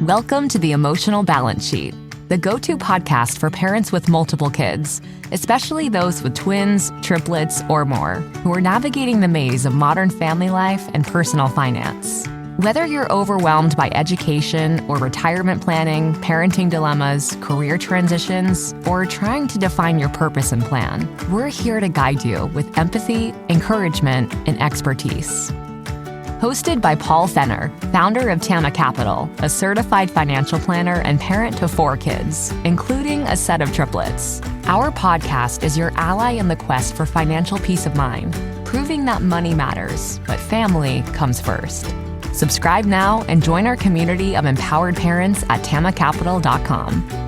Welcome to the Emotional Balance Sheet, the go-to podcast for parents with multiple kids, especially those with twins, triplets, or more, who are navigating the maze of modern family life and personal finance. Whether you're overwhelmed by education or retirement planning, parenting dilemmas, career transitions, or trying to define your purpose and plan, we're here to guide you with empathy, encouragement, and expertise. Hosted by Paul Fenner, founder of Tama Capital, a certified financial planner and parent to 4 kids, including a set of triplets. Our podcast is your ally in the quest for financial peace of mind, proving that money matters, but family comes first. Subscribe now and join our community of empowered parents at tamacapital.com.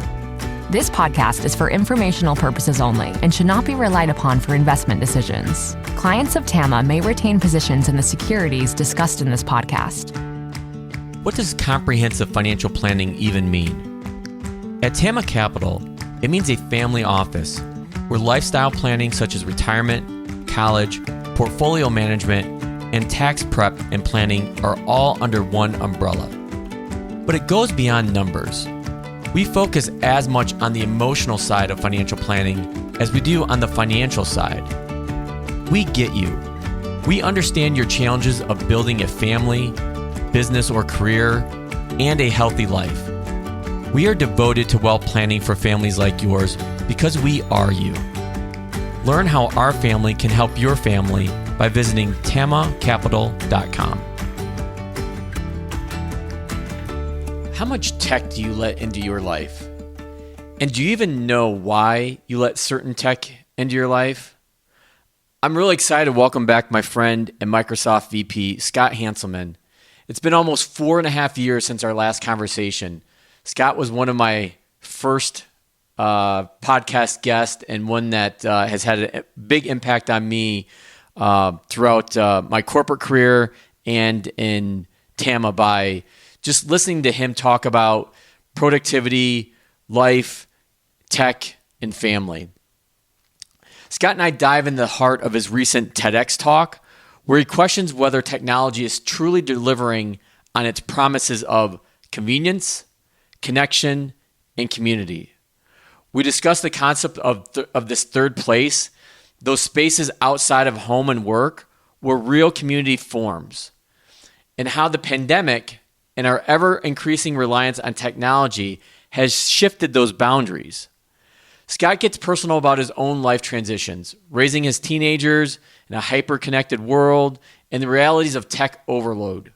This podcast is for informational purposes only and should not be relied upon for investment decisions. Clients of Tama may retain positions in the securities discussed in this podcast. What does comprehensive financial planning even mean? At Tama Capital, it means a family office where lifestyle planning such as retirement, college, portfolio management, and tax prep and planning are all under one umbrella. But it goes beyond numbers. We focus as much on the emotional side of financial planning as we do on the financial side. We get you. We understand your challenges of building a family, business or career, and a healthy life. We are devoted to wealth planning for families like yours because we are you. Learn how our family can help your family by visiting tamacapital.com. How much tech do you let into your life? And do you even know why you let certain tech into your life? I'm really excited to welcome back my friend and Microsoft VP, Scott Hanselman. It's been almost 4.5 years since our last conversation. Scott was one of my first podcast guests and one that has had a big impact on me throughout my corporate career and in Tama by just listening to him talk about productivity, life, tech, and family. Scott and I dive in the heart of his recent TEDx Talk, where he questions whether technology is truly delivering on its promises of convenience, connection, and community. We discuss the concept of this third place, those spaces outside of home and work where real community forms, and how the pandemic and our ever-increasing reliance on technology has shifted those boundaries. Scott gets personal about his own life transitions, raising his teenagers in a hyper-connected world and the realities of tech overload.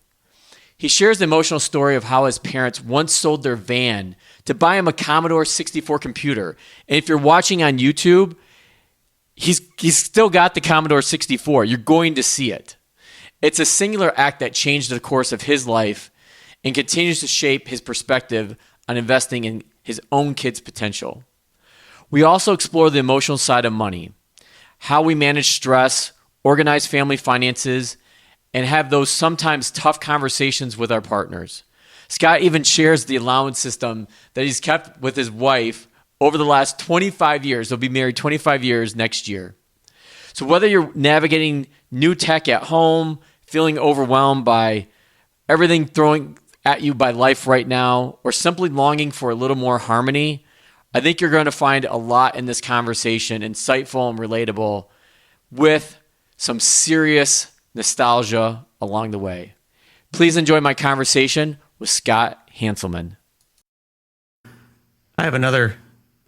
He shares the emotional story of how his parents once sold their van to buy him a Commodore 64 computer. And if you're watching on YouTube, he's still got the Commodore 64. You're going to see it. It's a singular act that changed the course of his life and continues to shape his perspective on investing in his own kids' potential. We also explore the emotional side of money, how we manage stress, organize family finances, and have those sometimes tough conversations with our partners. Scott even shares the allowance system that he's kept with his wife over the last 25 years. They'll be married 25 years next year. So whether you're navigating new tech at home, feeling overwhelmed by everything throwing at you by life right now, or simply longing for a little more harmony, I think you're going to find a lot in this conversation insightful and relatable with some serious nostalgia along the way. Please enjoy my conversation with Scott Hanselman. I have another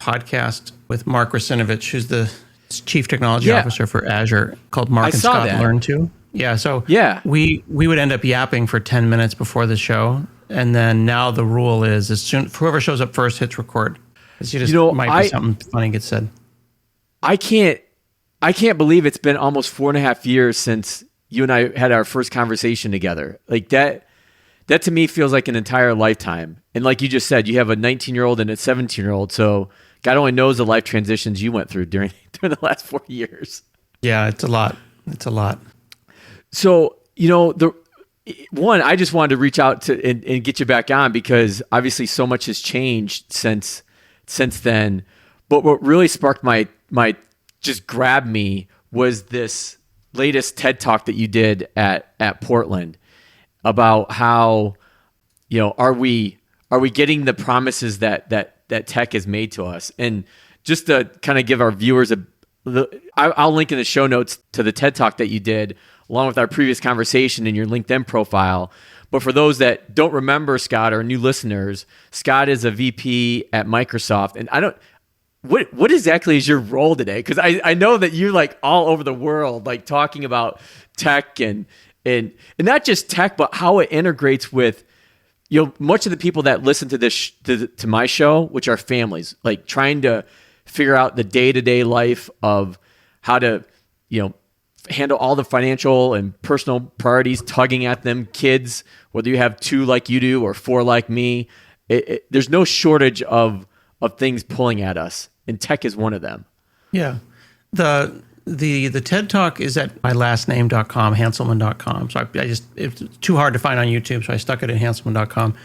podcast with Mark Rasinovich, who's the Chief Technology Officer for Azure, called Mark and Scott Learn To. Yeah, so we would end up yapping for 10 minutes before the show, and then now the rule is as soon whoever shows up first hits record. Might be something funny gets said. I can't believe it's been almost 4.5 years since you and I had our first conversation together. Like that to me feels like an entire lifetime. And like you just said, you have a 19-year-old and a 17-year-old, so God only knows the life transitions you went through during the last 4 years. Yeah, it's a lot. It's a lot. So, I just wanted to reach out to and get you back on because obviously so much has changed since then. But what really sparked my just grabbed me was this latest TED Talk that you did at Portland about how, are we are we getting the promises that tech has made to us? And just to kind of give our viewers I'll link in the show notes to the TED Talk that you did, along with our previous conversation in your LinkedIn profile. But for those that don't remember Scott or new listeners, Scott is a VP at Microsoft. And what exactly is your role today? Because I know that you're like all over the world, like talking about tech and not just tech, but how it integrates with, much of the people that listen to this, to my show, which are families, like trying to figure out the day-to-day life of how to, handle all the financial and personal priorities tugging at them, kids, whether you have 2 like you do or 4 like me. There's no shortage of things pulling at us, and tech is one of them. Yeah. The TED Talk is at mylastname.com, hanselman.com. So it's too hard to find on YouTube, so I stuck it at hanselman.com.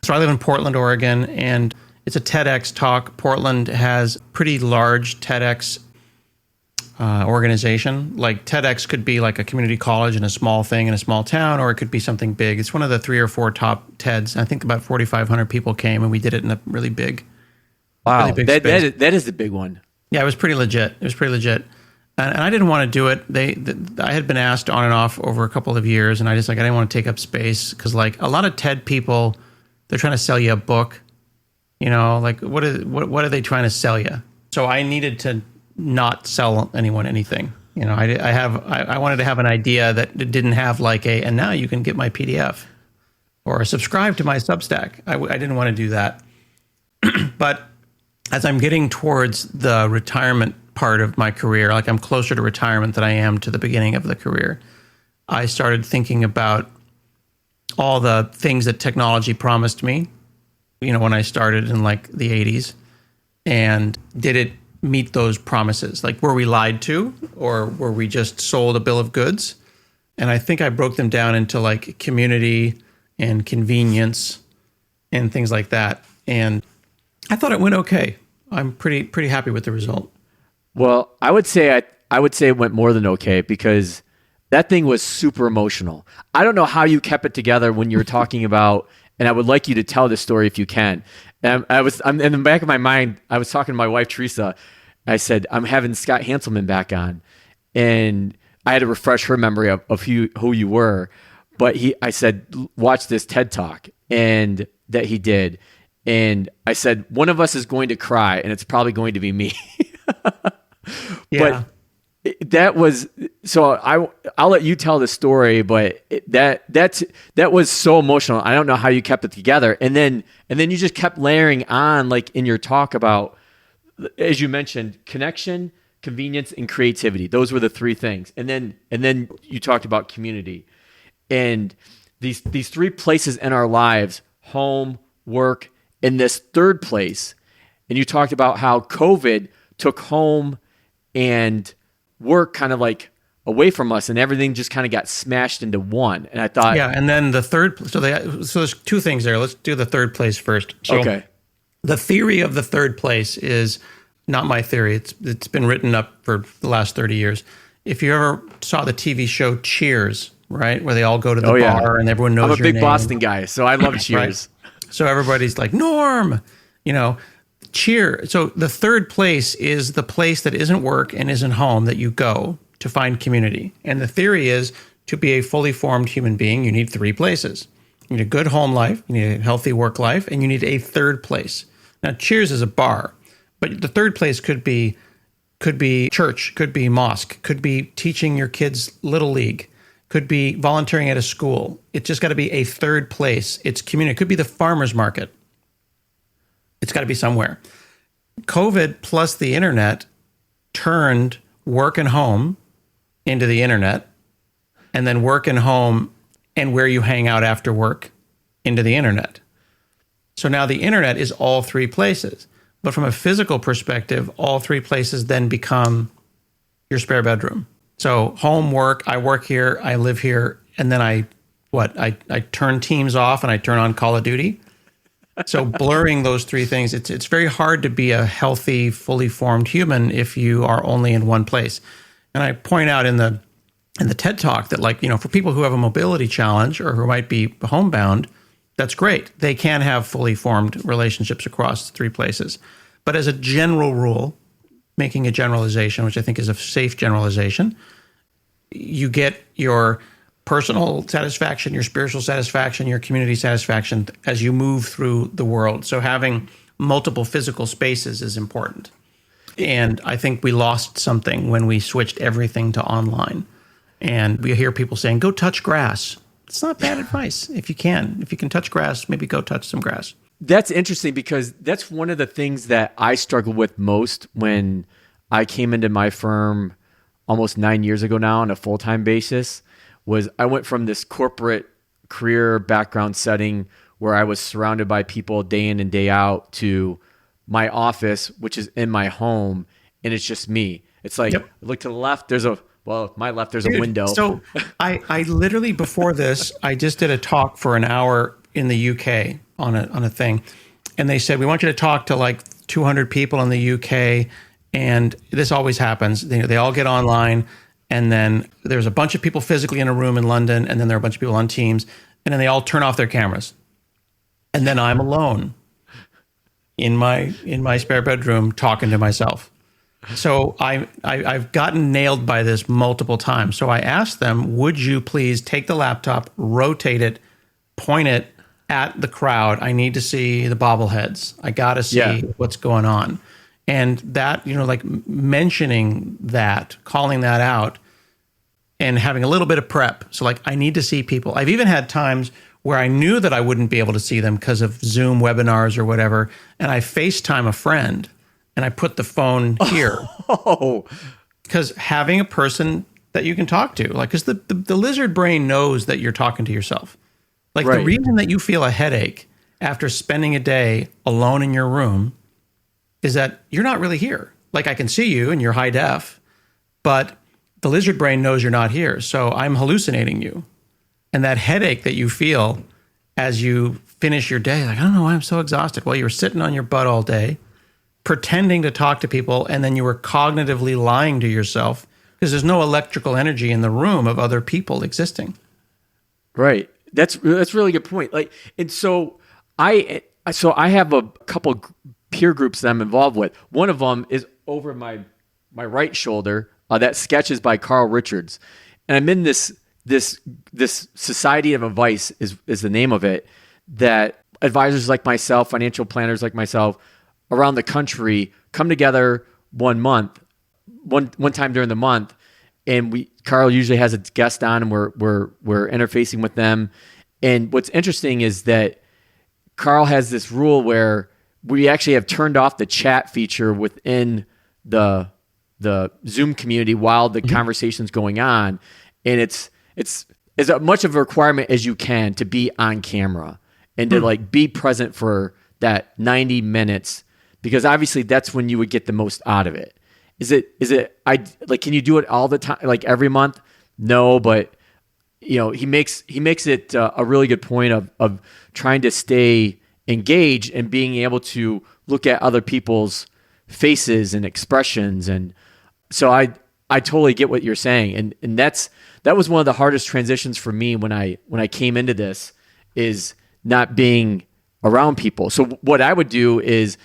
So I live in Portland, Oregon, and it's a TEDx Talk. Portland has pretty large TEDx organization. Like TEDx could be like a community college in a small thing in a small town, or it could be something big. It's one of the 3 or 4 top TEDs. I think about 4,500 people came, and we did it in a really big. Wow, really big that is the big one. Yeah, it was pretty legit. And I didn't want to do it. I had been asked on and off over a couple of years, and I didn't want to take up space because like a lot of TED people, they're trying to sell you a book. Like what are they trying to sell you? So I needed to not sell anyone anything. I wanted to have an idea that didn't have like and now you can get my PDF or subscribe to my Substack. I didn't want to do that. But as I'm getting towards the retirement part of my career, like I'm closer to retirement than I am to the beginning of the career, I started thinking about all the things that technology promised me, when I started in like the 80s, and did it meet those promises? Like, were we lied to, or were we just sold a bill of goods? And I think I broke them down into like community and convenience and things like that. And I thought it went okay. I'm pretty happy with the result. Well, I would say it went more than okay, because that thing was super emotional. I don't know how you kept it together when you were talking about, and I would like you to tell this story if you can. I'm in the back of my mind, I was talking to my wife, Teresa. I said, I'm having Scott Hanselman back on. And I had to refresh her memory of who you were. But I said, watch this TED Talk, and that he did. And I said, one of us is going to cry, and it's probably going to be me. Yeah. But that was, so I'll let you tell the story, but that was so emotional. I don't know how you kept it together. And then you just kept layering on, like in your talk about, as you mentioned, connection, convenience, and creativity. Those were the 3 things. And then you talked about community. And these 3 places in our lives, home, work, and this 3rd place. And you talked about how COVID took home and work kind of like away from us, and everything just kind of got smashed into one. And I thought, yeah. And then the 3rd, so there's 2 things there. Let's do the 3rd place first. So okay. The theory of the 3rd place is not my theory. It's been written up for the last 30 years. If you ever saw the TV show Cheers, right, where they all go to the bar and everyone knows your name. I'm a big Boston guy, so I love Cheers. Right? So everybody's like, Norm, cheer. So the 3rd place is the place that isn't work and isn't home that you go to find community. And the theory is, to be a fully formed human being, you need 3 places. You need a good home life, you need a healthy work life, and you need a 3rd place. Now, Cheers is a bar, but the 3rd place could be church, could be mosque, could be teaching your kids Little League, could be volunteering at a school. It's just got to be a 3rd place. It's community. It could be the farmer's market. It's got to be somewhere. COVID plus the internet turned work and home into the internet, and then work and home and where you hang out after work into the internet. So now the internet is all 3 places. But from a physical perspective, all 3 places then become your spare bedroom. So home, work, I work here, I live here, and then I turn Teams off and I turn on Call of Duty. So blurring those 3 things, it's very hard to be a healthy, fully formed human if you are only in one place. And I point out in the TED Talk that, like, for people who have a mobility challenge or who might be homebound, That's great. They can have fully formed relationships across 3 places. But as a general rule, making a generalization, which I think is a safe generalization, you get your personal satisfaction, your spiritual satisfaction, your community satisfaction as you move through the world. So having multiple physical spaces is important. And I think we lost something when we switched everything to online. And we hear people saying, go touch grass. It's not bad advice. If you can touch grass, maybe go touch some grass. That's interesting because that's one of the things that I struggled with most when I came into my firm almost 9 years ago now on a full-time basis. Was I went from this corporate career background setting where I was surrounded by people day in and day out to my office, which is in my home, and it's just me. It's like, yep. Look to the left, there's a window. So I literally, before this, I just did a talk for an hour in the UK on a thing. And they said, we want you to talk to like 200 people in the UK. And this always happens. They all get online. And then there's a bunch of people physically in a room in London. And then there are a bunch of people on Teams. And then they all turn off their cameras. And then I'm alone in my spare bedroom talking to myself. So I've gotten nailed by this multiple times. So I asked them, would you please take the laptop, rotate it, point it at the crowd? I need to see the bobbleheads. I got to see what's going on. And that, like mentioning that, calling that out, and having a little bit of prep. So like, I need to see people. I've even had times where I knew that I wouldn't be able to see them because of Zoom webinars or whatever. And I FaceTime a friend and I put the phone here. Oh, because having a person that you can talk to, like, because the lizard brain knows that you're talking to yourself. Like the reason that you feel a headache after spending a day alone in your room is that you're not really here. Like I can see you and you're high def, but the lizard brain knows you're not here. So I'm hallucinating you. And that headache that you feel as you finish your day, like, I don't know why I'm so exhausted. Well, you were sitting on your butt all day, pretending to talk to people, and then you were cognitively lying to yourself because there's no electrical energy in the room of other people existing. Right. That's a really good point. Like, and so I have a couple peer groups that I'm involved with. One of them is over my right shoulder. That sketch is by Carl Richards, and I'm in this Society of Advice is the name of it, that advisors like myself, financial planners like myself around the country come together one time during the month, and Carl usually has a guest on, and we're interfacing with them. And what's interesting is that Carl has this rule where we actually have turned off the chat feature within the Zoom community while the conversation's going on, and it's as much of a requirement as you can to be on camera and to like be present for that 90 minutes, because obviously that's when you would get the most out of it. Can you do it all the time, like every month? No, but he makes it a really good point of trying to stay engaged and being able to look at other people's faces and expressions. And so I totally get what you're saying. And that was one of the hardest transitions for me when I came into this, is not being around people. So what I would do is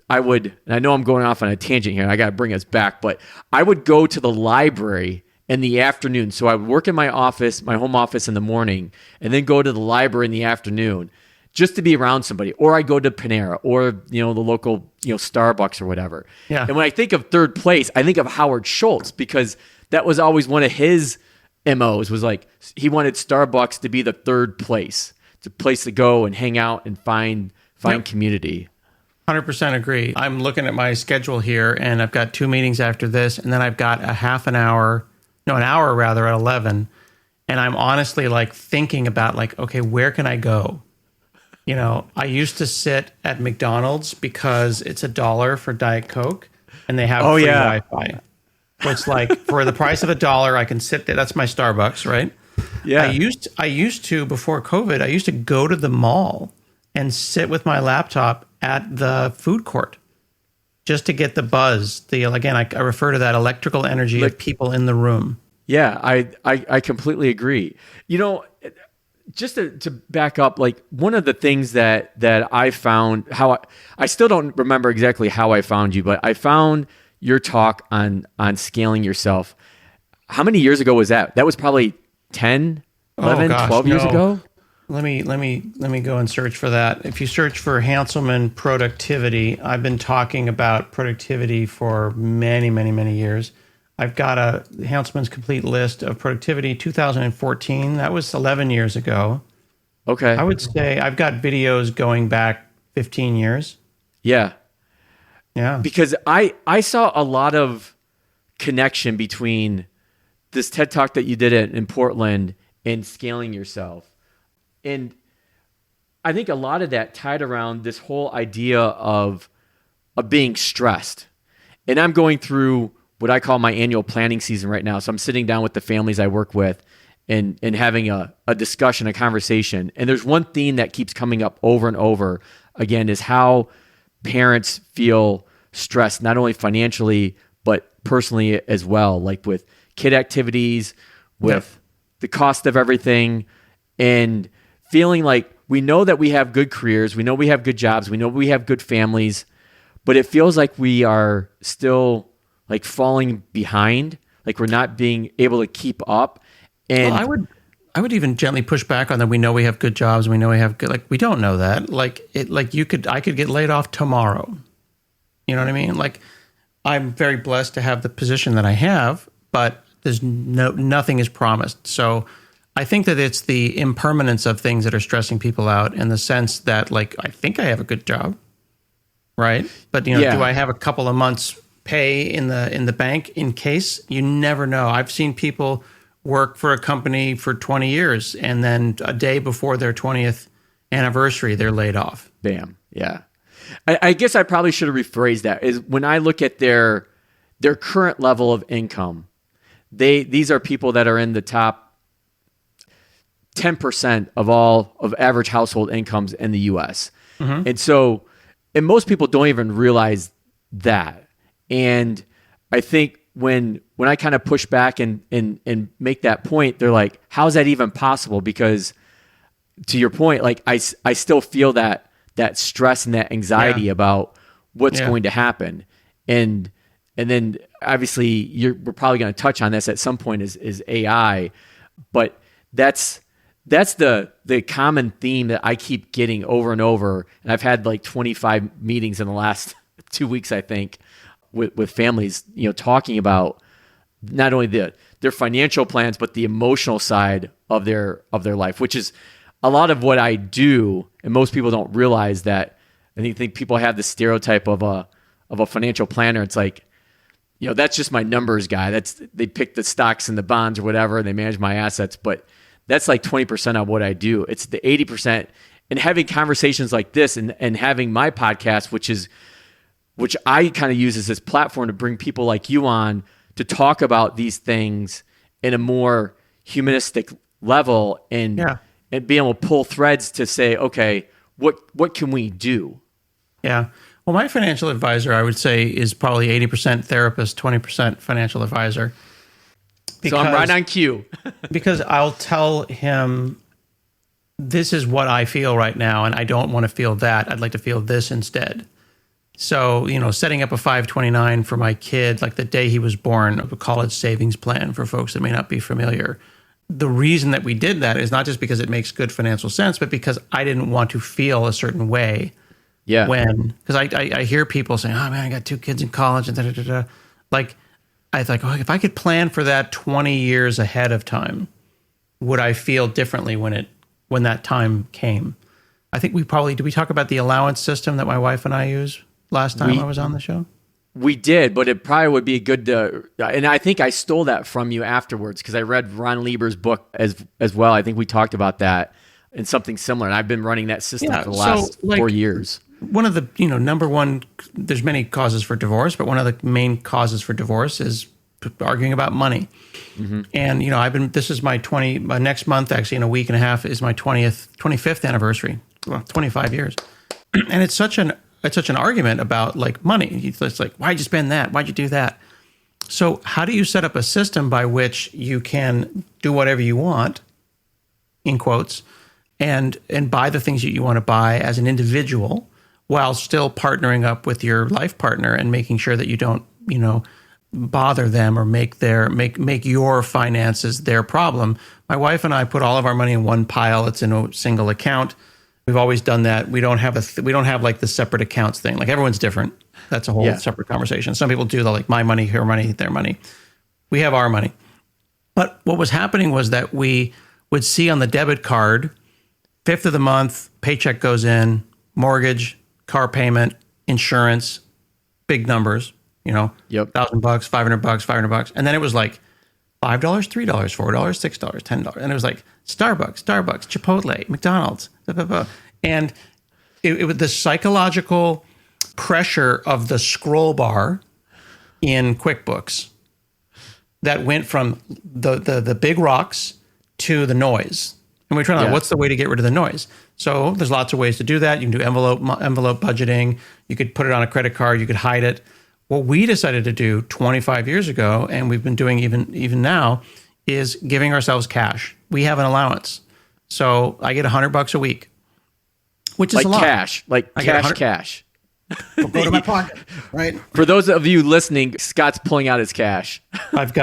and I know I'm going off on a tangent here and I got to bring us back, but I would go to the library in the afternoon. So I would work in my office, my home office in the morning, and then go to the library in the afternoon just to be around somebody. Or I go to Panera or, the local, Starbucks or whatever. Yeah. And when I think of third place, I think of Howard Schultz, because that was always one of his MOs, was like, he wanted Starbucks to be the third place. It's a place to go and hang out and find community. 100% agree. I'm looking at my schedule here, and I've got 2 meetings after this, and then I've got an hour at 11. And I'm honestly like thinking about like, okay, where can I go? I used to sit at McDonald's because it's $1 for Diet Coke and they have free Wi-Fi. So it's like for the price of $1, I can sit there. That's my Starbucks, right? Yeah. I used to, before COVID, I used to go to the mall and sit with my laptop at the food court just to get the buzz. I refer to that electrical energy of people in the room. Yeah, I completely agree. just to back up, like one of the things that I found, I still don't remember exactly how I found you, but I found your talk on scaling yourself. How many years ago was that? That was probably 10, 11, 12 years ago? Let me go and search for that. If you search for Hanselman productivity, I've been talking about productivity for many, many, many years. I've got Hanselman's complete list of productivity 2014. That was 11 years ago. Okay. I would say I've got videos going back 15 years. Yeah. Yeah. Because I saw a lot of connection between this TED Talk that you did in Portland and scaling yourself. And I think a lot of that tied around this whole idea of being stressed. And I'm going through what I call my annual planning season right now. So I'm sitting down with the families I work with and having a discussion, a conversation. And there's one theme that keeps coming up over and over again is how parents feel stressed, not only financially, but personally as well, like with kid activities, with the cost of everything, and feeling like we know that we have good careers, we know we have good jobs, we know we have good families, but it feels like we are still like falling behind, like we're not being able to keep up. And well, I would even gently push back on that. We know we have good jobs, we know we have good, like we don't know that. I could get laid off tomorrow. You know what I mean? Like I'm very blessed to have the position that I have, but there's nothing is promised. So I think that it's the impermanence of things that are stressing people out in the sense that, like, I think I have a good job, right? But, do I have a couple of months pay in the bank in case? You never know. I've seen people work for a company for 20 years and then a day before their 20th anniversary, they're laid off. Bam. Yeah. I guess I probably should have rephrased that. Is when I look at their current level of income, these are people that are in the top 10% of average household incomes in the U.S. Mm-hmm. And most people don't even realize that. And I think when I kind of push back and make that point, they're like, how is that even possible? Because to your point, like I still feel that stress and that anxiety about what's going to happen. And then obviously we're probably going to touch on this at some point is AI, but that's the common theme that I keep getting over and over. And I've had like 25 meetings in the last 2 weeks, I think, with families, talking about not only their financial plans, but the emotional side of their life, which is a lot of what I do. And most people don't realize that. I think people have the stereotype of a financial planner. It's like, that's just my numbers guy. They pick the stocks and the bonds or whatever, and they manage my assets. But that's like 20% of what I do. It's the 80%. And having conversations like this and having my podcast, which I kind of use as this platform to bring people like you on to talk about these things in a more humanistic level and being able to pull threads to say, okay, what can we do? Yeah. Well, my financial advisor, I would say, is probably 80% therapist, 20% financial advisor. So I'm right on cue. Because I'll tell him, this is what I feel right now, and I don't want to feel that. I'd like to feel this instead. So, setting up a 529 for my kid, like the day he was born, a college savings plan for folks that may not be familiar. The reason that we did that is not just because it makes good financial sense, but because I didn't want to feel a certain way. Yeah. Because I hear people saying, oh man, I got 2 kids in college and da-da-da-da. Like, I thought, if I could plan for that 20 years ahead of time, would I feel differently when that time came? I think did we talk about the allowance system that my wife and I use last time I was on the show? We did, but it probably would be good and I think I stole that from you afterwards because I read Ron Lieber's book as well. I think we talked about that and something similar. And I've been running that system for the last 4 years. One of the, number one, there's many causes for divorce, but one of the main causes for divorce is arguing about money. Mm-hmm. And, this is my next month, actually in a week and a half, is my 25th anniversary, well, 25 years. And it's such an argument about like money. It's like, why'd you spend that? Why'd you do that? So how do you set up a system by which you can do whatever you want, in quotes, and buy the things that you want to buy as an individual, while still partnering up with your life partner and making sure that you don't, bother them or make your finances their problem. My wife and I put all of our money in one pile. It's in a single account. We've always done that. We don't have like the separate accounts thing. Like, everyone's different. That's a whole separate conversation. Some people do the like my money, her money, their money. We have our money. But what was happening was that we would see on the debit card, 5th of the month, paycheck goes in, mortgage, car payment, insurance, big numbers, $1,000, $500, $500. And then it was like $5, $3, $4, $6, $10. And it was like Starbucks, Chipotle, McDonald's, blah, blah, blah. And it was the psychological pressure of the scroll bar in QuickBooks that went from the big rocks to the noise. And we're trying to, what's the way to get rid of the noise? So there's lots of ways to do that. You can do envelope budgeting. You could put it on a credit card. You could hide it. What we decided to do 25 years ago, and we've been doing even now, is giving ourselves cash. We have an allowance. So I get $100 a week, which is a lot. Cash. Go to my pocket, right? For those of you listening, Scott's pulling out his cash. Let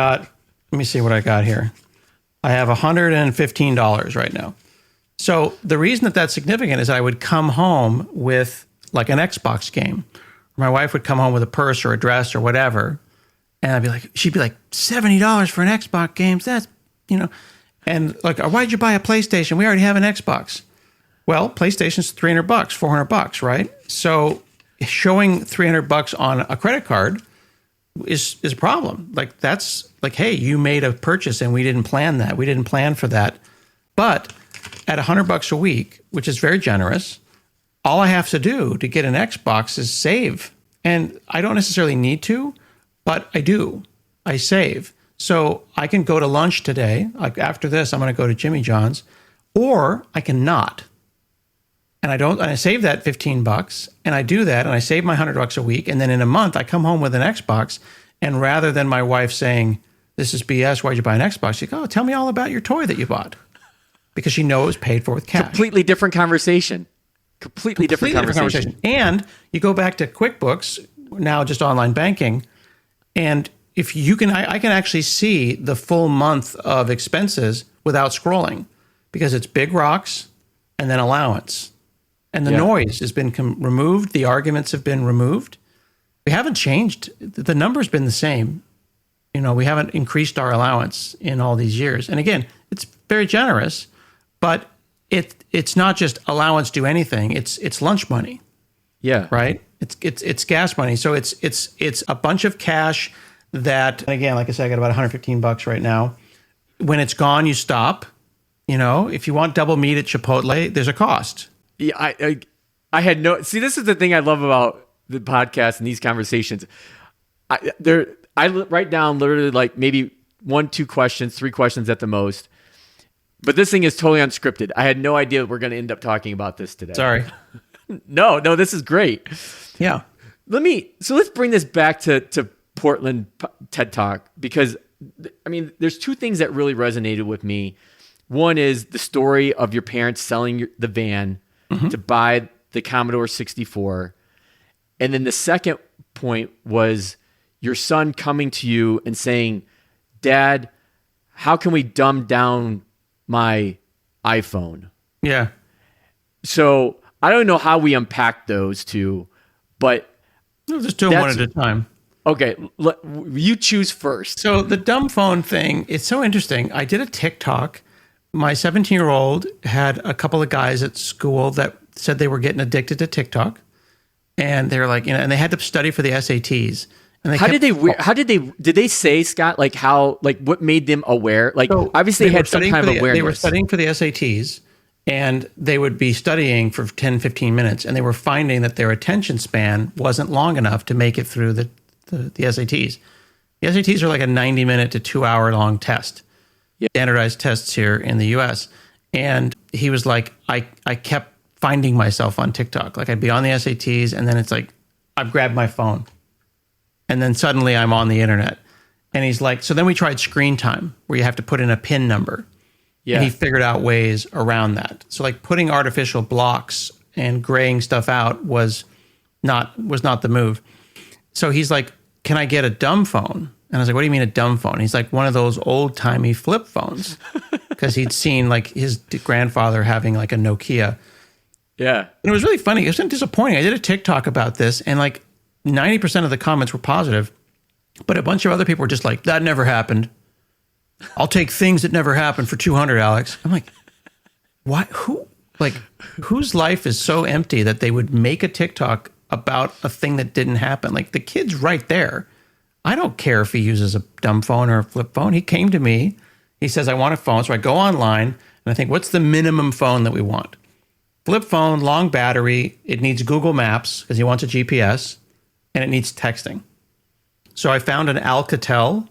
me see what I got here. I have $115 right now. So the reason that that's significant is I would come home with like an Xbox game. My wife would come home with a purse or a dress or whatever. And she'd be like, $70 for an Xbox game. That's, and like, why'd you buy a PlayStation? We already have an Xbox. Well, PlayStation's $300, $400, right? So showing $300 on a credit card is a problem. Like, that's like, hey, you made a purchase and we didn't plan that. We didn't plan for that. But at $100 a week, which is very generous, all I have to do to get an Xbox is save. And I don't necessarily need to, but I do. I save. So I can go to lunch today. Like, after this, I'm going to go to Jimmy John's, or I can not. And I save that $15, and I do that, and I save my $100 a week, and then in a month I come home with an Xbox, and rather than my wife saying, "This is BS, why'd you buy an Xbox?" She goes, "Oh, tell me all about your toy that you bought," because she knows it was paid for with cash. Completely different conversation. Completely different conversation. And you go back to QuickBooks, now just online banking, and if you can, I can actually see the full month of expenses without scrolling, because it's big rocks and then allowance. And the noise has been removed. The arguments have been removed. We haven't changed. The number's been the same. We haven't increased our allowance in all these years. And again, it's very generous, but it's not just allowance do anything. It's lunch money. Yeah. Right? It's gas money. So it's a bunch of cash that, and again, like I said, I got about $115 right now. When it's gone, you stop. If you want double meat at Chipotle, there's a cost. Yeah, I had no. See, this is the thing I love about the podcast and these conversations. I write down literally like maybe 1, 2 questions, 3 questions at the most. But this thing is totally unscripted. I had no idea we're going to end up talking about this today. Sorry. No, this is great. Yeah. Let's bring this back to Portland TED Talk, because there's 2 things that really resonated with me. One is the story of your parents selling the van to buy the Commodore 64. And then the second point was your son coming to you and saying, "Dad, how can we dumb down my iPhone?" Yeah. So I don't know how we unpack those two, but we'll just do them one at a time. Okay, you choose first. So the dumb phone thing, it's so interesting. I did a TikTok. My 17-year-old had a couple of guys at school that said they were getting addicted to TikTok, and they were like, and they had to study for the SATs. And did they say, Scott, like how, like what made them aware? Like, so obviously they had some kind of awareness. They were studying for the SATs, and they would be studying for 10, 15 minutes, and they were finding that their attention span wasn't long enough to make it through the SATs. The SATs are like a 90-minute to 2-hour long test. Standardized tests here in the US. And he was like, I kept finding myself on TikTok. Like, I'd be on the SATs, and then it's like, I've grabbed my phone. And then suddenly I'm on the internet. And he's like, so then we tried screen time, where you have to put in a PIN number. And he figured out ways around that. So like putting artificial blocks and graying stuff out was not the move. So he's like, can I get a dumb phone? And I was like, what do you mean a dumb phone? He's like, one of those old timey flip phones. Because he'd seen like his grandfather having like a Nokia. Yeah. And it was really funny. It was disappointing. I did a TikTok about this and like 90% of the comments were positive, but a bunch of other people were just like, that never happened. I'll take things that never happened for 200, Alex. I'm like, what? Whose life is so empty that they would make a TikTok about a thing that didn't happen? Like the kid's right there. I don't care if he uses a dumb phone or a flip phone. He came to me. He says, I want a phone. So I go online and I think, what's the minimum phone that we want? Flip phone, long battery. It needs Google Maps because he wants a GPS, and it needs texting. So I found an Alcatel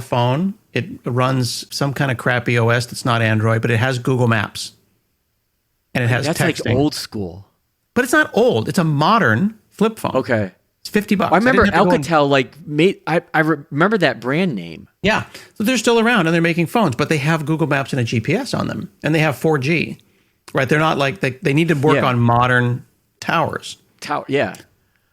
phone. It runs some kind of crappy OS that's not Android, but it has Google Maps. And it has That's texting. like old school. But it's not old. It's a modern flip phone. Okay. It's $50. I remember Alcatel I remember that brand name. Yeah. So they're still around and they're making phones, but they have Google Maps and a GPS on them. And they have 4G. Right? They're not like they need to work on modern towers. Yeah.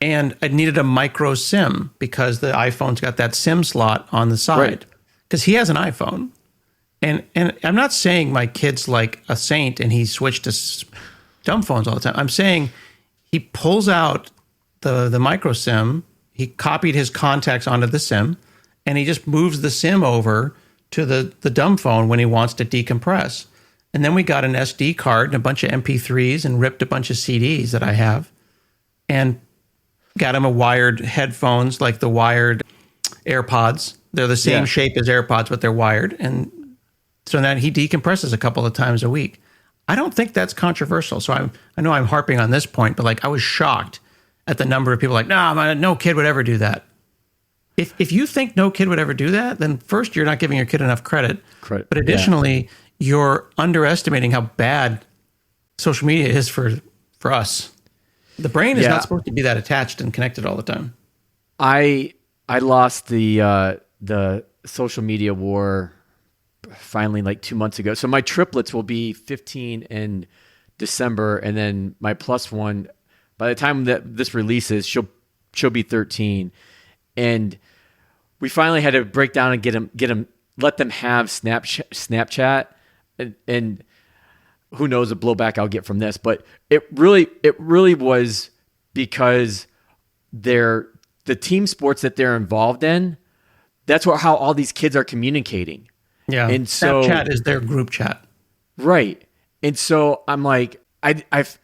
And I needed a micro SIM because the iPhone's got that SIM slot on the side. Because he has an iPhone. And I'm not saying my kid's like a saint and he switched to dumb phones all the time. I'm saying he pulls out the micro SIM, he copied his contacts onto the SIM, and he just moves the SIM over to the dumb phone when he wants to decompress. And then we got an SD card and a bunch of MP3s and ripped a bunch of CDs that I have and got him a wired headphones, like the wired AirPods. They're the same shape as AirPods, but they're wired. And so that he decompresses a couple of times a week. I don't think that's controversial. So I know I'm harping on this point, but like I was shocked at the number of people like, no kid would ever do that. If you think no kid would ever do that, then first, you're not giving your kid enough credit. But additionally, you're underestimating how bad social media is for us. The brain is not supposed to be that attached and connected all the time. I lost the social media war finally like 2 months ago. So my triplets will be 15 in December, and then my plus one, by the time that this releases, she'll be 13. And we finally had to break down and get them, let them have Snapchat, and who knows the blowback I'll get from this, but it really was because the team sports that they're involved in, that's how all these kids are communicating. Yeah. And so Snapchat is their group chat. Right. And so I'm like, I've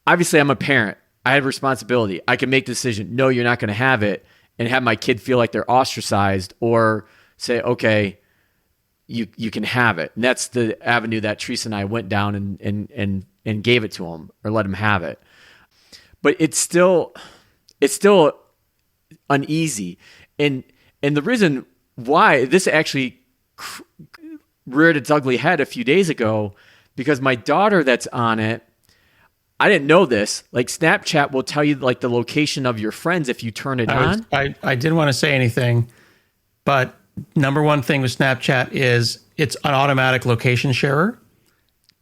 obviously I'm a parent. I have responsibility. I can make the decision. No, you're not going to have it, and have my kid feel like they're ostracized, or say, okay, you can have it. And that's the avenue that Teresa and I went down and gave it to him, or let him have it. But it's still uneasy. And the reason why this actually reared its ugly head a few days ago, because my daughter that's on it, I didn't know this. Like Snapchat will tell you like the location of your friends if you turn it on. I didn't want to say anything, but number one thing with Snapchat is it's an automatic location sharer,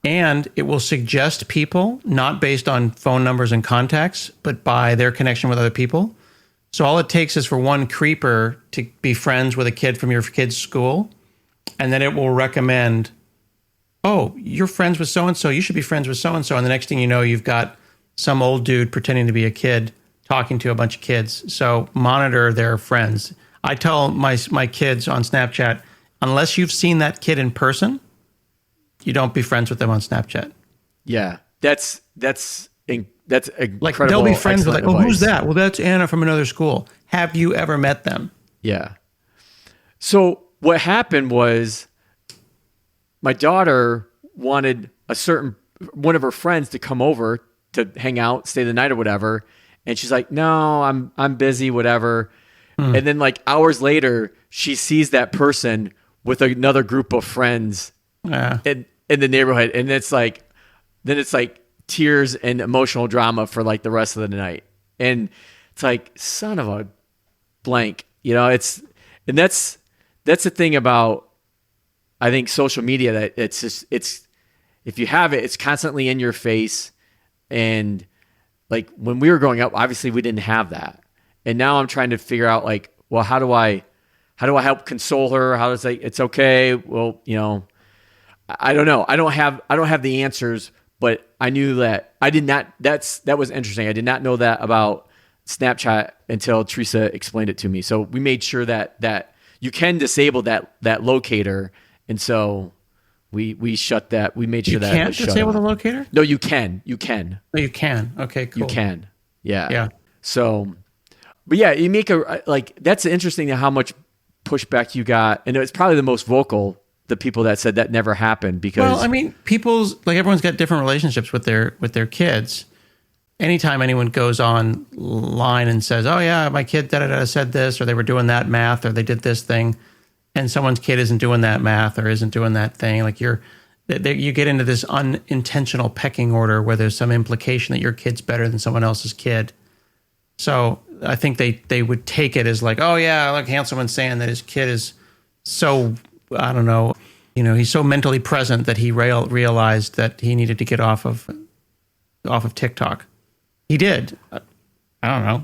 and it will suggest people not based on phone numbers and contacts, but by their connection with other people. So all it takes is for one creeper to be friends with a kid from your kid's school, and then it will recommend, oh, you're friends with so-and-so, you should be friends with so-and-so. And the next thing you know, you've got some old dude pretending to be a kid talking to a bunch of kids. So monitor their friends. I tell my kids on Snapchat, unless you've seen that kid in person, you don't be friends with them on Snapchat. Yeah, that's incredible. Like they'll be friends with like, oh, advice. Who's that? Well, that's Anna from another school. Have you ever met them? Yeah. So what happened was my daughter wanted one of her friends to come over to hang out, stay the night or whatever. And she's like, no, I'm busy, whatever. And then like hours later, she sees that person with another group of friends in the neighborhood. And then it's like tears and emotional drama for like the rest of the night. And it's like, son of a blank, that's the thing about I think social media, that it's if you have it, it's constantly in your face. And like when we were growing up, obviously we didn't have that. And now I'm trying to figure out like, well, how do I help console her? How to say it's okay? Well, I don't know. I don't have the answers, but I knew that that was interesting. I did not know that about Snapchat until Teresa explained it to me. So we made sure that you can disable that locator. And so we shut that. We made sure that you can't disable the locator? No, you can. You can. Oh, you can. Okay, cool. You can. Yeah. Yeah. So, but yeah, you make that's interesting how much pushback you got. And it's probably the most vocal, the people that said that never happened because. Well, I mean, everyone's got different relationships with their kids. Anytime anyone goes online and says, "Oh yeah, my kid said this," or they were doing that math, or they did this thing, and someone's kid isn't doing that math or isn't doing that thing, like you get into this unintentional pecking order where there's some implication that your kid's better than someone else's kid. So I think they would take it as like, oh yeah, like Hanselman's saying that his kid is so, I don't know, he's so mentally present that he realized that he needed to get off of TikTok. He did. I don't know.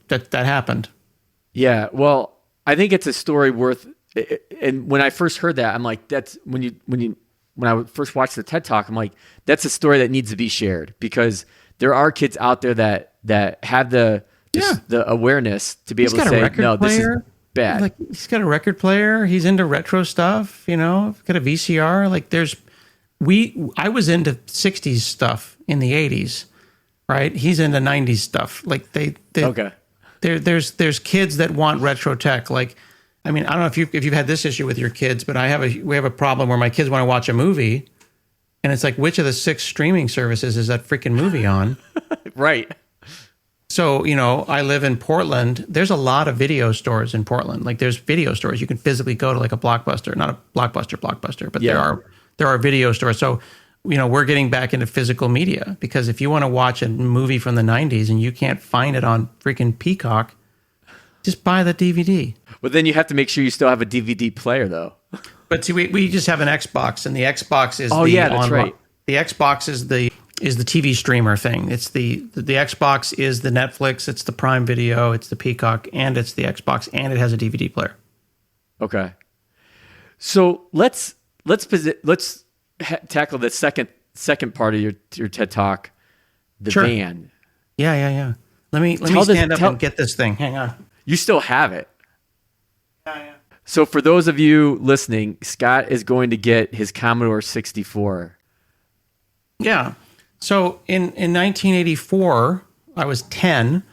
That happened. Yeah. Well, I think it's a story worth. And when I first heard that, I'm like, that's when I first watched the TED Talk, I'm like, that's a story that needs to be shared because there are kids out there that have the awareness to be able to say, no, this is bad. Like he's got a record player. He's into retro stuff. Got a VCR. Like I was into 60s stuff in the 80s. Right, he's into 90s stuff. Like okay. There's kids that want retro tech. Like, I mean, I don't know if you've had this issue with your kids, but we have a problem where my kids want to watch a movie, and it's like, which of the 6 streaming services is that freaking movie on? Right. So I live in Portland. There's a lot of video stores in Portland. Like there's video stores you can physically go to, like a Blockbuster, not a Blockbuster, but there are video stores. So. We're getting back into physical media because if you want to watch a movie from the 90s and you can't find it on freaking Peacock, just buy the DVD. But then you have to make sure you still have a DVD player, though. But see, we just have an Xbox, and the Xbox is right. The Xbox is the TV streamer thing. It's the Xbox is the Netflix, it's the Prime Video, it's the Peacock, and it's the Xbox, and it has a DVD player. Okay. So let's tackle the second part of your TED Talk, the van. Yeah. Let me stand up and get this thing. Hang on. You still have it. Yeah. So for those of you listening, Scott is going to get his Commodore 64. Yeah. So in 1984, I was 10,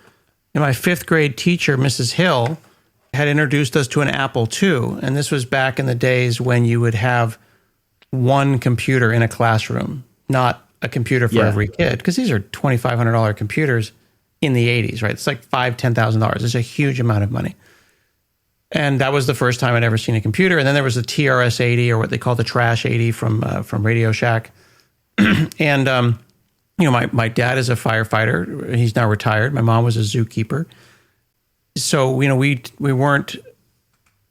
and my 5th grade teacher, Mrs. Hill, had introduced us to an Apple II. And this was back in the days when you would have one computer in a classroom, not a computer for every kid, because these are $2,500 computers in the 80s, right? It's like $10,000. It's a huge amount of money. And that was the first time I'd ever seen a computer. And then there was the TRS-80, or what they call the Trash 80 from Radio Shack. And my dad is a firefighter. He's now retired. My mom was a zookeeper. So we weren't.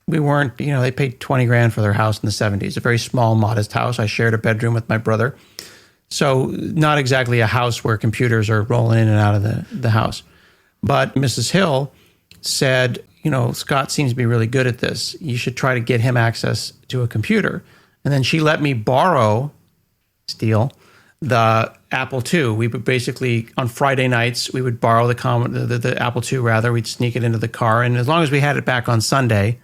They paid $20,000 for their house in the 70s, a very small, modest house. I shared a bedroom with my brother. So not exactly a house where computers are rolling in and out of the house. But Mrs. Hill said, Scott seems to be really good at this. You should try to get him access to a computer. And then she let me steal the Apple II. We would basically, on Friday nights, we would borrow the Apple II, rather. We'd sneak it into the car. And as long as we had it back on Sunday,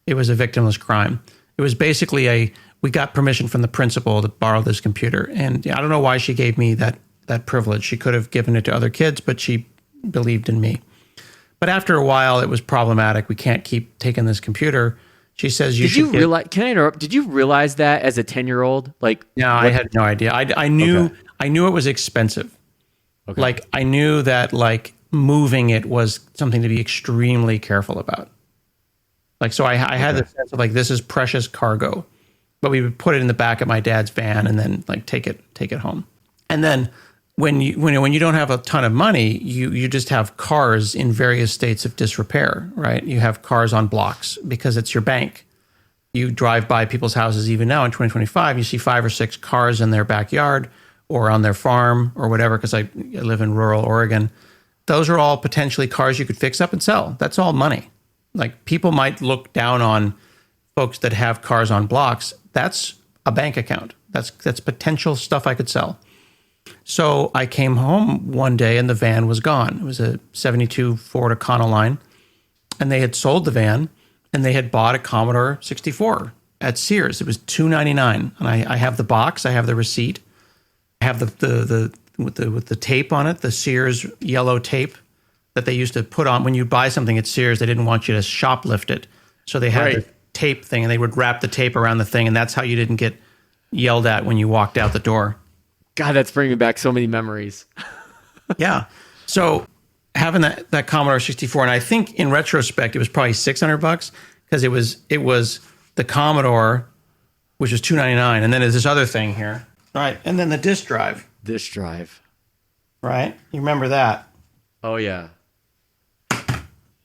it was a victimless crime. It was basically we got permission from the principal to borrow this computer. And I don't know why she gave me that privilege. She could have given it to other kids, but she believed in me. But after a while, it was problematic. We can't keep taking this computer. She says Can I interrupt? Did you realize that as a 10-year-old? No, I had no idea. I knew it was expensive. Okay. Like I knew that moving it was something to be extremely careful about. So I had the sense of this is precious cargo, but we would put it in the back of my dad's van and then take it home. And then when you don't have a ton of money, you just have cars in various states of disrepair, right? You have cars on blocks because it's your bank. you drive by people's houses even now in 2025, you see 5 or 6 cars in their backyard or on their farm or whatever, because I live in rural Oregon. Those are all potentially cars you could fix up and sell. That's all money. Like, people might look down on folks that have cars on blocks. That's a bank account. That's potential stuff I could sell. So I came home one day and the van was gone. It was a 72 Ford Econoline, and they had sold the van and they had bought a Commodore 64 at Sears. It was $299, and I have the box. I have the receipt. I have the with the tape on it, the Sears yellow tape that they used to put on when you buy something at Sears. They didn't want you to shoplift it, so they had the tape thing, and they would wrap the tape around the thing, and that's how you didn't get yelled at when you walked out the door. God, that's bringing back so many memories. Yeah. So having that Commodore 64, and I think in retrospect, it was probably $600 because it was the Commodore, which was $299, and then there's this other thing here, right? And then the disk drive. Disk drive. Right? You remember that? Oh, yeah.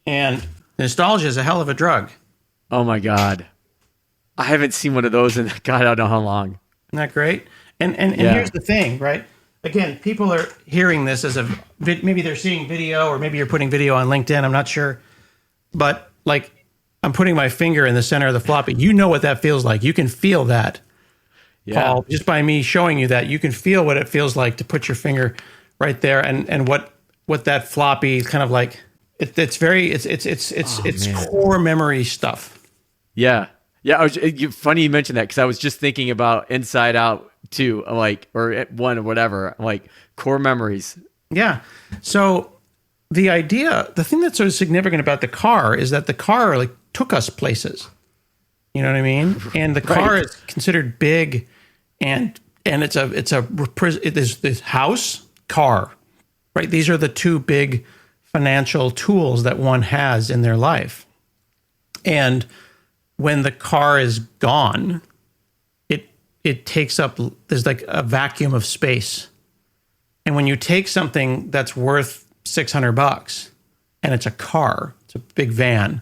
And nostalgia is a hell of a drug. Oh, my God. I haven't seen one of those in, God, I don't know how long. Isn't that great? And here's the thing, right? Again, people are hearing this as maybe they're seeing video, or maybe you're putting video on LinkedIn. I'm not sure. But like, I'm putting my finger in the center of the floppy. You know what that feels like. You can feel that. Yeah. Paul, just by me showing you that, you can feel what it feels like to put your finger right there, and what that floppy kind of like. It's core memory stuff. Yeah. Yeah. Funny you mentioned that, because I was just thinking about Inside Out too, like, or one or whatever, like core memories. Yeah. So the thing that's so significant about the car is that the car like took us places. You know what I mean? And the car is considered big, and it's this house, car, right? These are the two big financial tools that one has in their life. And when the car is gone, it takes up, there's like a vacuum of space. And when you take something that's worth $600 and it's a car, it's a big van,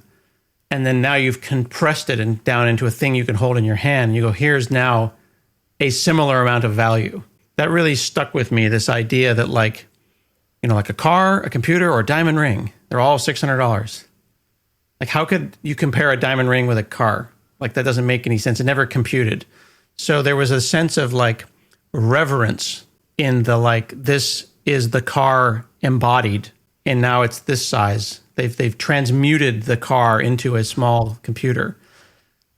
and then now you've compressed it and down into a thing you can hold in your hand, and you go, here's now a similar amount of value. That really stuck with me, this idea that like a car, a computer, or a diamond ring, they're all $600. Like, how could you compare a diamond ring with a car? Like, that doesn't make any sense. It never computed. So there was a sense of like reverence in the, like, this is the car embodied, and now it's this size. They've transmuted the car into a small computer.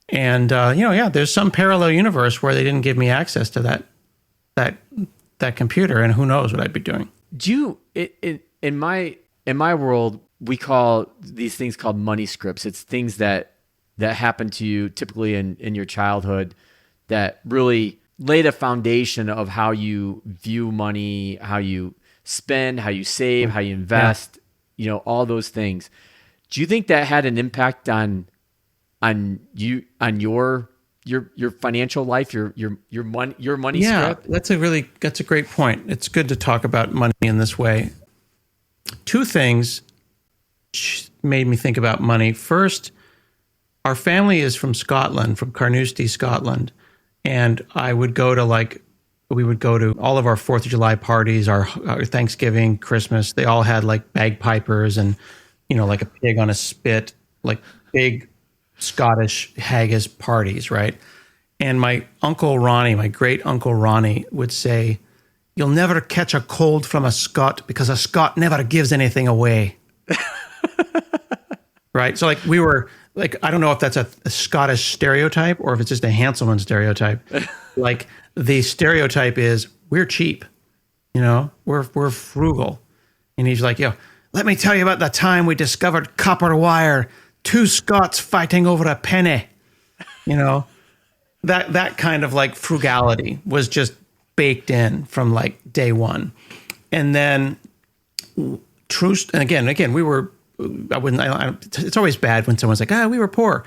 And there's some parallel universe where they didn't give me access to that computer, and who knows what I'd be doing. In my world, we call these things called money scripts. It's things that happen to you typically in your childhood that really laid a foundation of how you view money, how you spend, how you save, how you invest, all those things. Do you think that had an impact on your financial life, your money script? That's a great point. It's good to talk about money in this way. Two things made me think about money. First, our family is from Scotland, from Carnoustie, Scotland. And we would go to all of our 4th of July parties, our Thanksgiving, Christmas. They all had like bagpipers and, like a pig on a spit, like big Scottish haggis parties, right? And my Uncle Ronnie, my great Uncle Ronnie, would say, "You'll never catch a cold from a Scot because a Scot never gives anything away." Right? So like we were like, I don't know if that's a Scottish stereotype or if it's just a Hanselman stereotype. Like the stereotype is we're cheap, we're frugal. And he's like, let me tell you about the time we discovered copper wire, 2 Scots fighting over a penny. That kind of like frugality was just baked in from like day one. And then again, we were, it's always bad when someone's like, we were poor.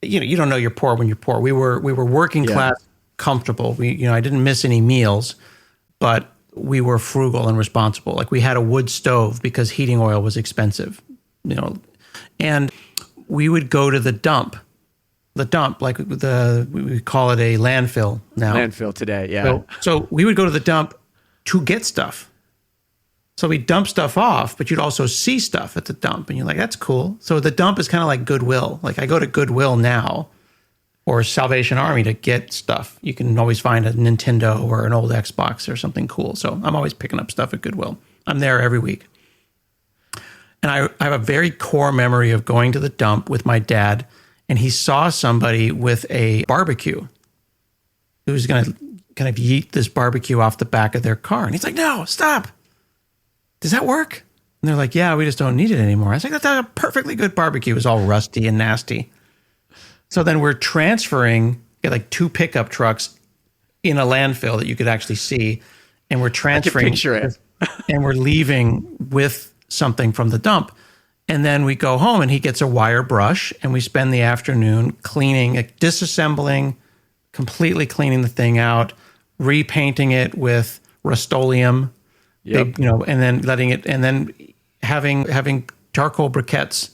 You don't know you're poor when you're poor. We were working class, comfortable. I didn't miss any meals, but we were frugal and responsible. Like we had a wood stove because heating oil was expensive, and we would go to the dump the dump, like we call it a landfill now. Landfill today, yeah. So we would go to the dump to get stuff. So we dump stuff off, but you'd also see stuff at the dump, and you're like, that's cool. So the dump is kind of like Goodwill. Like I go to Goodwill now or Salvation Army to get stuff. You can always find a Nintendo or an old Xbox or something cool. So I'm always picking up stuff at Goodwill. I'm there every week. And I have a very core memory of going to the dump with my dad, and he saw somebody with a barbecue who was going to kind of yeet this barbecue off the back of their car. And he's like, no, stop. Does that work? And they're like, yeah, we just don't need it anymore. I was like, that's a perfectly good barbecue. It was all rusty and nasty. So then we're transferring, get like 2 pickup trucks in a landfill that you could actually see. And we're transferring. I can picture it. And we're leaving with something from the dump. And then we go home and he gets a wire brush and we spend the afternoon cleaning, disassembling, completely cleaning the thing out, repainting it with Rust-Oleum. Yep. And then letting it, and then having charcoal briquettes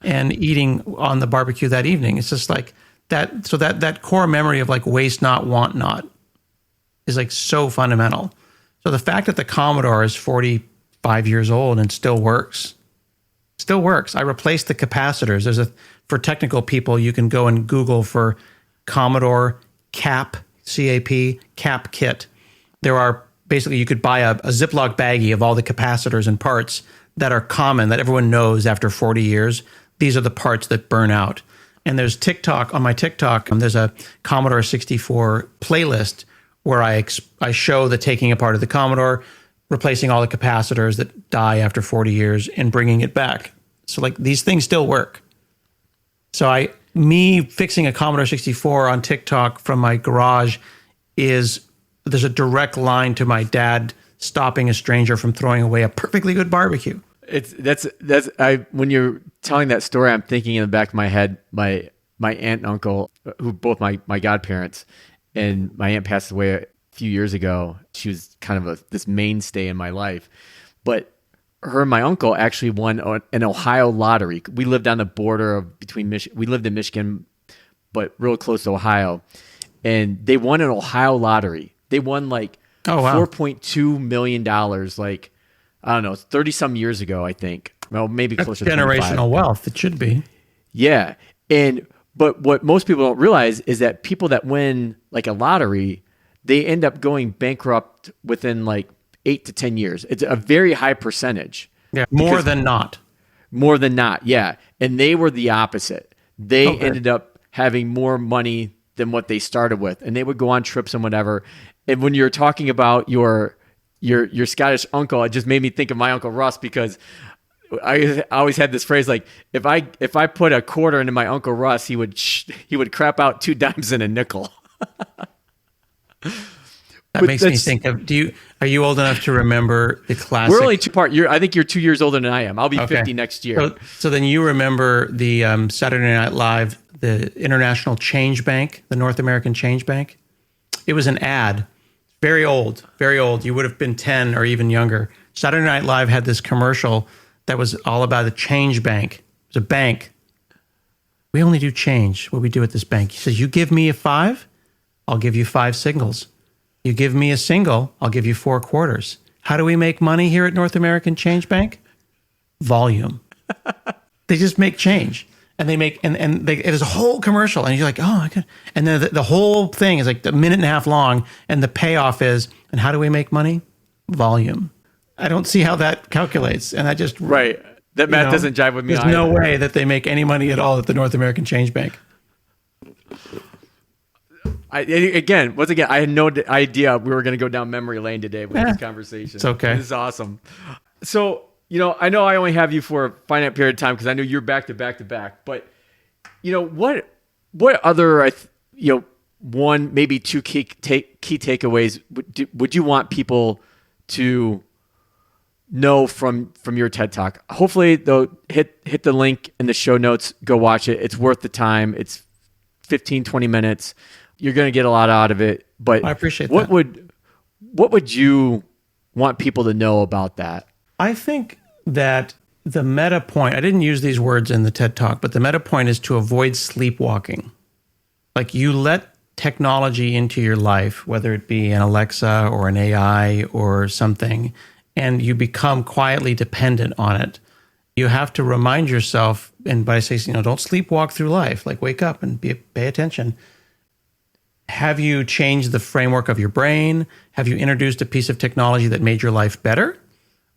and eating on the barbecue that evening. It's just like that. So that core memory of like waste not, want not is like so fundamental. So the fact that the Commodore is 45 years old and still works. I replaced the capacitors. For technical people, you can go and Google for Commodore CAP, C-A-P, CAP kit. There are basically, you could buy a Ziploc baggie of all the capacitors and parts that are common, that everyone knows after 40 years. These are the parts that burn out. And there's TikTok, on my TikTok, there's a Commodore 64 playlist where I show the taking apart of the Commodore, replacing all the capacitors that die after 40 years and bringing it back. So like these things still work. So me fixing a Commodore 64 on TikTok from my garage there's a direct line to my dad stopping a stranger from throwing away a perfectly good barbecue. When you're telling that story, I'm thinking in the back of my head, my aunt and uncle, who both my godparents, and my aunt passed away a few years ago. She was kind of this mainstay in my life, but her and my uncle actually won an Ohio lottery. We lived on the border between Michigan. We lived in Michigan, but real close to Ohio, and they won an Ohio lottery. They won like $4.2 million, like, I don't know, 30 some years ago, I think. Well, maybe closer to generational wealth. It should be. Yeah. But what most people don't realize is that people that win like a lottery, they end up going bankrupt within like 8 to 10 years. It's a very high percentage. Yeah. More than not. Yeah. And they were the opposite. They ended up having more money than what they started with. And they would go on trips and whatever. And when you're talking about your Scottish uncle, it just made me think of my Uncle Russ, because I always had this phrase like, if I put a quarter into my Uncle Russ, he would crap out 2 dimes and a nickel. That makes me think of, are you old enough to remember the classic? We're only 2 part. I think you're 2 years older than I am. I'll be 50 next year. So then you remember the Saturday Night Live, the International Change Bank, the North American Change Bank. It was an ad. Very old, very old. You would have been 10 or even younger. Saturday Night Live had this commercial that was all about a change bank. It was a bank. We only do change, what we do at this bank. He says, you give me a 5, I'll give you 5 singles. You give me a single, I'll give you 4 quarters. How do we make money here at North American Change Bank? Volume. They just make change. And they make, it is a whole commercial, and you're like, oh my God. And then the whole thing is like a minute and a half long, and the payoff is, and how do we make money? Volume. I don't see how that calculates. And I just, right. That math doesn't jive with me. There's no way that they make any money at all at the North American Change Bank. I had no idea we were going to go down memory lane today with this conversation. It's okay. This is awesome. So, I know I only have you for a finite period of time because I know you're back to back to back. But, what other, one, maybe 2 key takeaways would you want people to know from your TED Talk? Hopefully, they'll hit the link in the show notes. Go watch it. It's worth the time. It's 15, 20 minutes. You're going to get a lot out of it. But I appreciate that. What would you want people to know about that? I think that the meta point, I didn't use these words in the TED Talk, but the meta point is to avoid sleepwalking. Like you let technology into your life, whether it be an Alexa or an AI or something, and you become quietly dependent on it. You have to remind yourself, and by saying, don't sleepwalk through life, like wake up and pay attention. Have you changed the framework of your brain? Have you introduced a piece of technology that made your life better?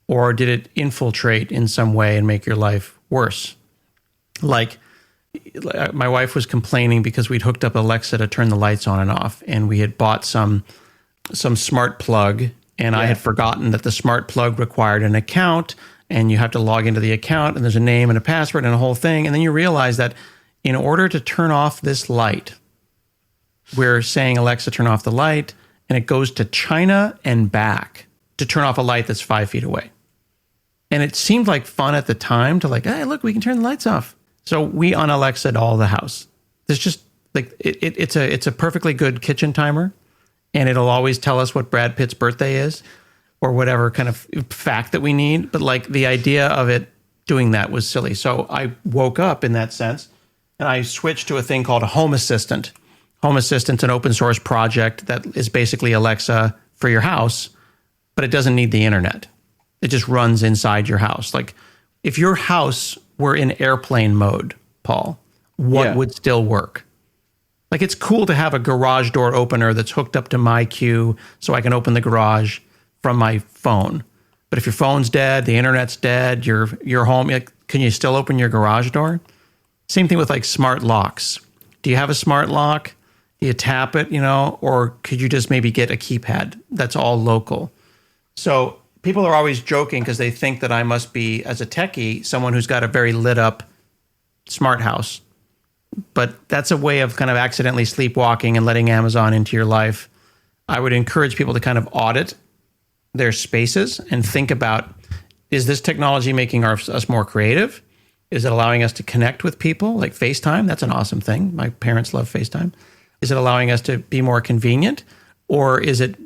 Or did it infiltrate in some way and make your life worse? Like my wife was complaining because we'd hooked up Alexa to turn the lights on and off, and we had bought some smart plug, and I had forgotten that the smart plug required an account, and you have to log into the account, and there's a name and a password and a whole thing. And then you realize that in order to turn off this light, we're saying, Alexa, turn off the light, and it goes to China and back to turn off a light that's 5 feet away. And it seemed like fun at the time to hey, look, we can turn the lights off. So we un-Alexa'd all the house. There's just it's a perfectly good kitchen timer, and it'll always tell us what Brad Pitt's birthday is or whatever kind of fact that we need. But the idea of it doing that was silly. So I woke up in that sense, and I switched to a thing called a Home Assistant. Home Assistant's an open source project that is basically Alexa for your house, but it doesn't need the internet. It just runs inside your house. Like if your house were in airplane mode, Paul, what would still work? Like it's cool to have a garage door opener that's hooked up to my Q so I can open the garage from my phone. But if your phone's dead, the internet's dead, you're home, can you still open your garage door? Same thing with smart locks. Do you have a smart lock? Do you tap it, or could you just maybe get a keypad that's all local? So people are always joking because they think that I must be, as a techie, someone who's got a very lit up smart house. But that's a way of kind of accidentally sleepwalking and letting Amazon into your life. I would encourage people to kind of audit their spaces and think about, is this technology making us more creative? Is it allowing us to connect with people like FaceTime? That's an awesome thing. My parents love FaceTime. Is it allowing us to be more convenient, or is it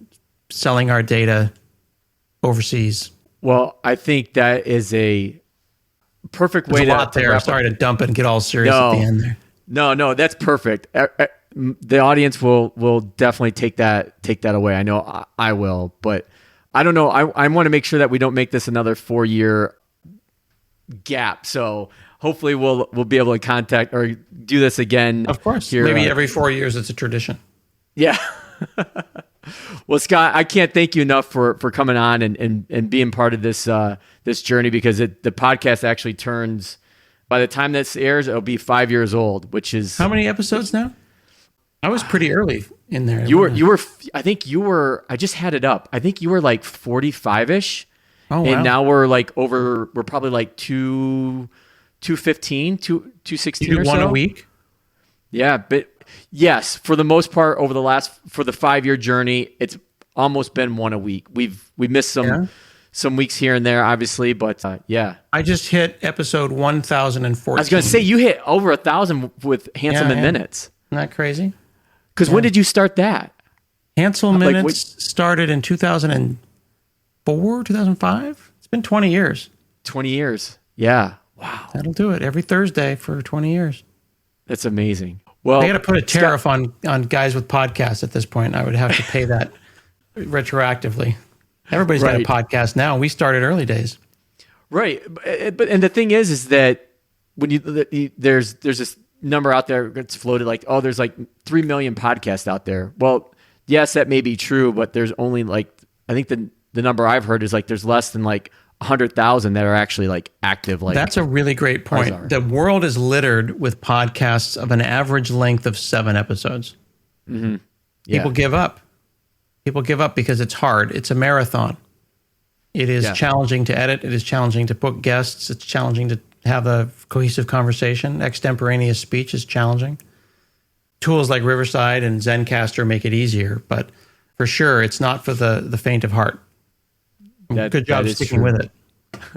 selling our data overseas? Well, I think that is a perfect way to wrap there. Sorry to dump it and get all serious at the end there. No, that's perfect. The audience will definitely take that away. I know I will, but I don't know. I want to make sure that we don't make this another 4-year gap. So hopefully we'll be able to contact or do this again. Of course. Here, maybe every 4 years it's a tradition. Yeah. Well, Scott, I can't thank you enough for coming on and being part of this journey, because the podcast actually turns, by the time this airs, it'll be 5 years old, which is... How many episodes now? I was pretty early in there. I think you were, I just had it up. I think you were 45-ish. Oh, wow. And now we're probably 215, 216 or so. One a week? Yeah, but yes, for the most part, for the 5-year journey, it's almost been one a week. We missed some weeks here and there, obviously, but yeah. I just hit episode 1014. I was going to say, you hit over 1,000 with Hanselman Minutes. Isn't that crazy? Because when did you start that? Hanselman Minutes started in 2004, 2005. It's been 20 years. 20 years. Yeah. Wow. That'll do it. Every Thursday for 20 years. That's amazing. Well, they got to put a tariff on guys with podcasts at this point. I would have to pay that retroactively. Everybody's got a podcast now. We started early days. Right. But and the thing is that when there's this number out there that's floated there's 3 million podcasts out there. Well, yes, that may be true, but there's only I think the number I've heard is there's less than 100,000 that are actually active. That's a really great point. The world is littered with podcasts of an average length of 7 episodes. Mm-hmm. Yeah. People give up. People give up because it's hard. It's a marathon. It is challenging to edit. It is challenging to book guests. It's challenging to have a cohesive conversation. Extemporaneous speech is challenging. Tools like Riverside and Zencaster make it easier, but for sure, it's not for the faint of heart. Good job sticking with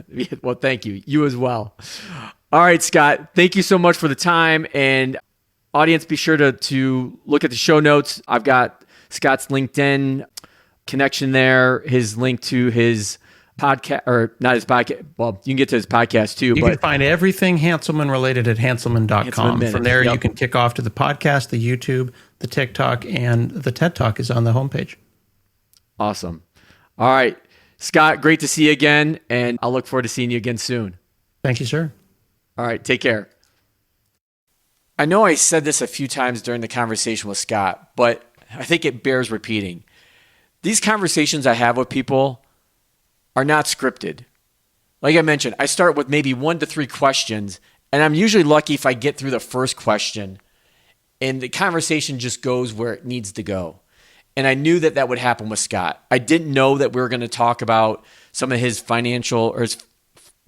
it. Well, thank you. You as well. All right, Scott. Thank you so much for the time. And audience, be sure to look at the show notes. I've got Scott's LinkedIn connection there, his link to his podcast, or not his podcast. Well, you can get to his podcast too. You can find everything Hanselman related at Hanselman.com. From there, you can kick off to the podcast, the YouTube, the TikTok, and the TED Talk is on the homepage. Awesome. All right, Scott, great to see you again, and I'll look forward to seeing you again soon. Thank you, sir. All right, take care. I know I said this a few times during the conversation with Scott, but I think it bears repeating. These conversations I have with people are not scripted. Like I mentioned, I start with maybe 1 to 3 questions, and I'm usually lucky if I get through the first question and the conversation just goes where it needs to go. And I knew that would happen with Scott. I didn't know that we were going to talk about some of his financial or his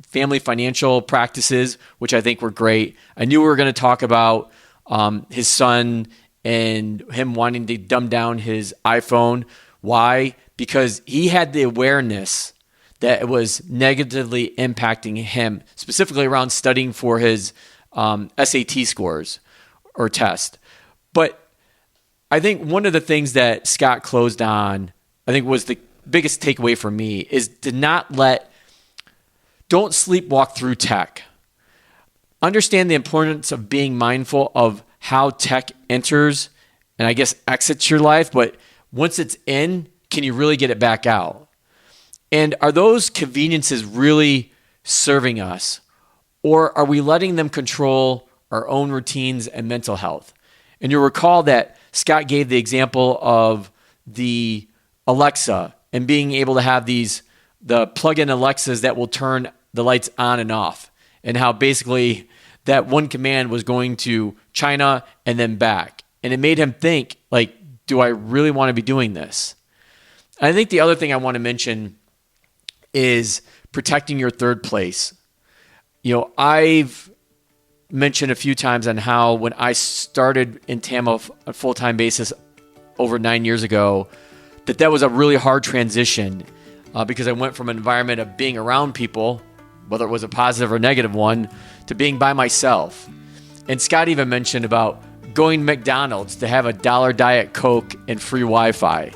family financial practices, which I think were great. I knew we were going to talk about his son and him wanting to dumb down his iPhone. Why? Because he had the awareness that it was negatively impacting him, specifically around studying for his SAT scores or test. But I think one of the things that Scott closed on, I think was the biggest takeaway for me, is don't sleepwalk through tech. Understand the importance of being mindful of how tech enters and I guess exits your life, but once it's in, can you really get it back out? And are those conveniences really serving us? Or are we letting them control our own routines and mental health? And you'll recall that Scott gave the example of the Alexa and being able to have the plug-in Alexas that will turn the lights on and off, and how basically that one command was going to China and then back. And it made him think, like, do I really want to be doing this? I think the other thing I want to mention is protecting your third place. I've mentioned a few times on how when I started in TAMA on a full-time basis over 9 years ago, that was a really hard transition because I went from an environment of being around people, whether it was a positive or negative one, to being by myself. And Scott even mentioned about going to McDonald's to have a $1 Diet Coke and free Wi-Fi,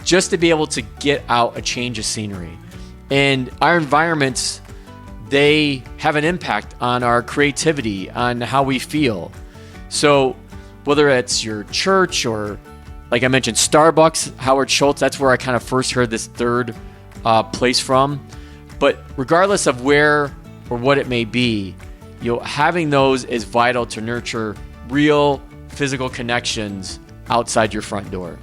just to be able to get out a change of scenery. And our environments, they have an impact on our creativity, on how we feel. So whether it's your church or, like I mentioned, Starbucks, Howard Schultz, that's where I kind of first heard this third place from. But regardless of where or what it may be, having those is vital to nurture real physical connections outside your front door.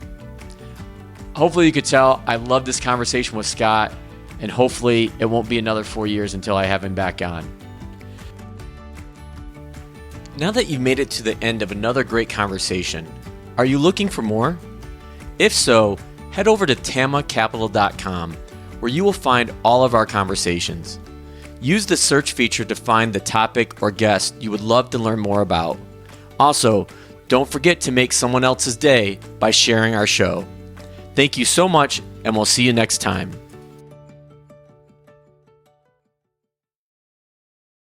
Hopefully you could tell I love this conversation with Scott, and hopefully it won't be another 4 years until I have him back on. Now that you've made it to the end of another great conversation, are you looking for more? If so, head over to tamacapital.com, where you will find all of our conversations. Use the search feature to find the topic or guest you would love to learn more about. Also, don't forget to make someone else's day by sharing our show. Thank you so much, and we'll see you next time.